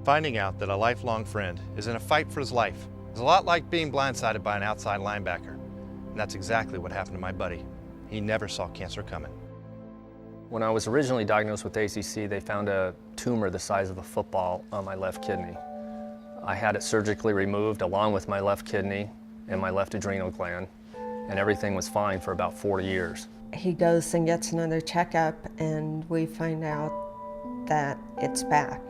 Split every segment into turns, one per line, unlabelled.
Finding out that a lifelong friend is in a fight for his life is a lot like being blindsided by an outside linebacker. And that's exactly what happened to my buddy. He never saw cancer coming.
When I was originally diagnosed with ACC, they found a tumor the size of a football on my left kidney. I had it surgically removed along with my left kidney and my left adrenal gland, and everything was fine for about 4 years.
He goes and gets another checkup, and we find out that it's back.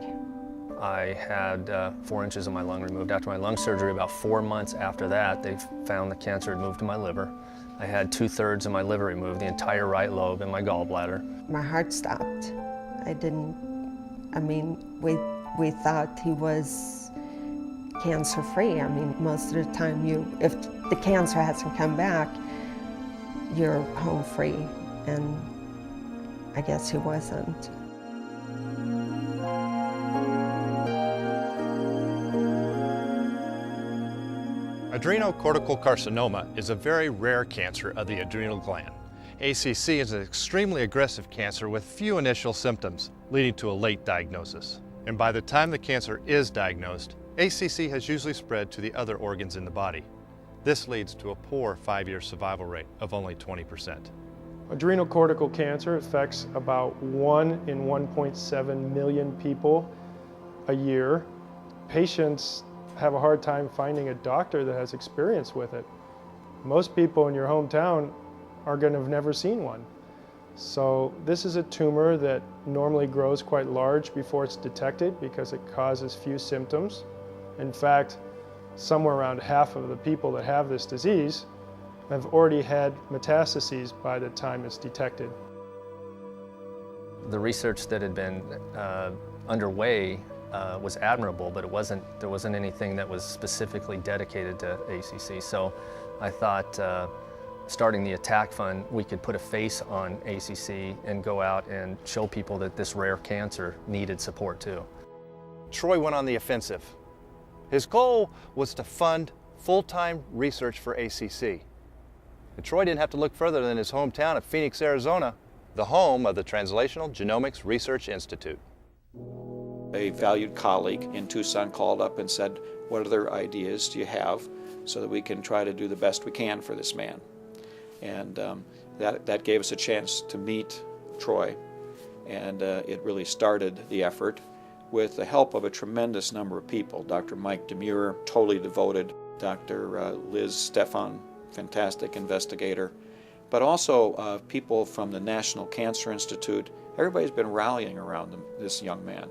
I had 4 inches of my lung removed. After my lung surgery, about 4 months after that, they found the cancer had moved to my liver. I had 2/3 of my liver removed, the entire right lobe and my gallbladder.
My heart stopped. We thought he was cancer-free. Most of the time if the cancer hasn't come back, you're home free, and I guess he wasn't.
Adrenocortical carcinoma is a very rare cancer of the adrenal gland. ACC is an extremely aggressive cancer with few initial symptoms, leading to a late diagnosis. And by the time the cancer is diagnosed, ACC has usually spread to the other organs in the body. This leads to a poor 5-year survival rate of only 20%.
Adrenocortical cancer affects about 1 in 1.7 million people a year. Patients have a hard time finding a doctor that has experience with it. Most people in your hometown are going to have never seen one. So this is a tumor that normally grows quite large before it's detected because it causes few symptoms. In fact, somewhere around half of the people that have this disease have already had metastases by the time it's detected.
The research that had been underway was admirable, but there wasn't anything that was specifically dedicated to ACC. So I thought starting the ATTACK Fund, we could put a face on ACC and go out and show people that this rare cancer needed support too.
Troy went on the offensive. His goal was to fund full-time research for ACC. And Troy didn't have to look further than his hometown of Phoenix, Arizona, the home of the Translational Genomics Research Institute.
A valued colleague in Tucson called up and said, "What other ideas do you have so that we can try to do the best we can for this man?" And that gave us a chance to meet Troy, and it really started the effort with the help of a tremendous number of people. Dr. Mike Demure, totally devoted, Dr. Liz Stefan, fantastic investigator, but also people from the National Cancer Institute. Everybody's been rallying around this young man.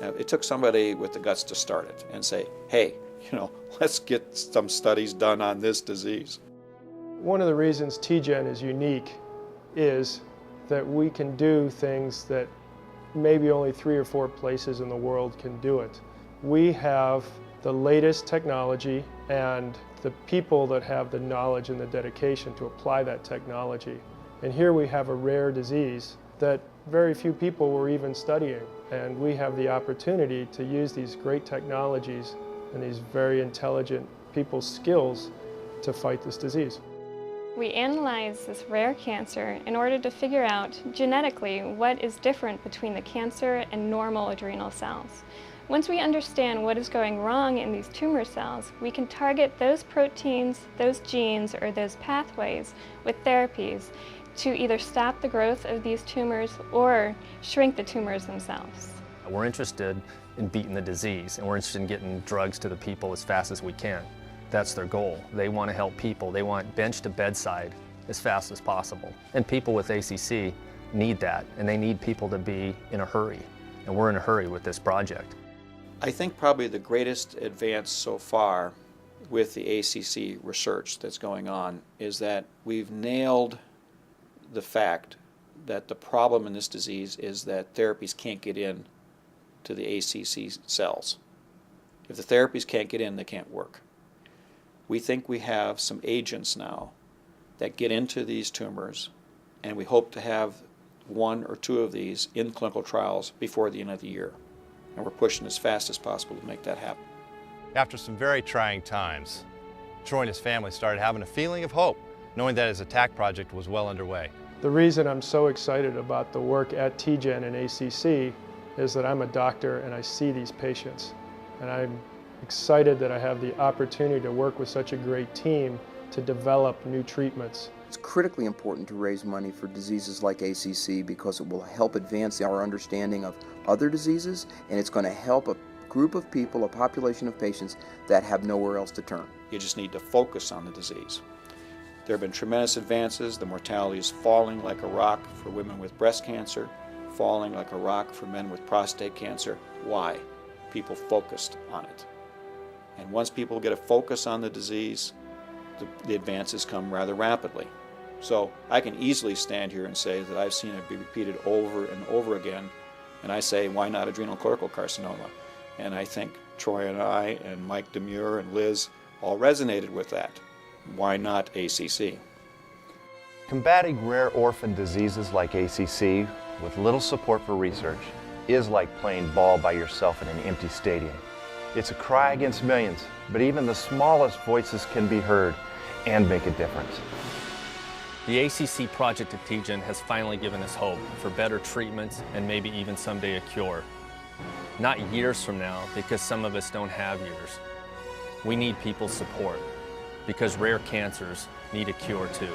It took somebody with the guts to start it and say, hey, let's get some studies done on this disease.
One of the reasons TGen is unique is that we can do things that maybe only 3 or 4 places in the world can do it. We have the latest technology and the people that have the knowledge and the dedication to apply that technology. And here we have a rare disease that very few people were even studying. And we have the opportunity to use these great technologies and these very intelligent people's skills to fight this disease.
We analyze this rare cancer in order to figure out genetically what is different between the cancer and normal adrenal cells. Once we understand what is going wrong in these tumor cells, we can target those proteins, those genes, or those pathways with therapies to either stop the growth of these tumors or shrink the tumors themselves.
We're interested in beating the disease, and we're interested in getting drugs to the people as fast as we can. That's their goal. They want to help people. They want bench to bedside as fast as possible. And people with ACC need that, and they need people to be in a hurry. And we're in a hurry with this project.
I think probably the greatest advance so far with the ACC research that's going on is that we've nailed the fact that the problem in this disease is that therapies can't get in to the ACC cells. If the therapies can't get in, they can't work. We think we have some agents now that get into these tumors, and we hope to have 1 or 2 of these in clinical trials before the end of the year. And we're pushing as fast as possible to make that happen.
After some very trying times, Troy and his family started having a feeling of hope, knowing that his ATTACK project was well underway.
The reason I'm so excited about the work at TGen and ACC is that I'm a doctor and I see these patients. And I'm excited that I have the opportunity to work with such a great team to develop new treatments.
It's critically important to raise money for diseases like ACC because it will help advance our understanding of other diseases, and it's going to help a group of people, a population of patients that have nowhere else to turn.
You just need to focus on the disease. There have been tremendous advances. The mortality is falling like a rock for women with breast cancer, falling like a rock for men with prostate cancer. Why? People focused on it. And once people get a focus on the disease, the advances come rather rapidly. So I can easily stand here and say that I've seen it be repeated over and over again, and I say, why not adrenal cortical carcinoma? And I think Troy and I and Mike Demure and Liz all resonated with that. Why not ACC?
Combating rare orphan diseases like ACC with little support for research is like playing ball by yourself in an empty stadium. It's a cry against millions, but even the smallest voices can be heard and make a difference.
The ACC project at TGen has finally given us hope for better treatments and maybe even someday a cure. Not years from now, because some of us don't have years. We need people's support, because rare cancers need a cure too.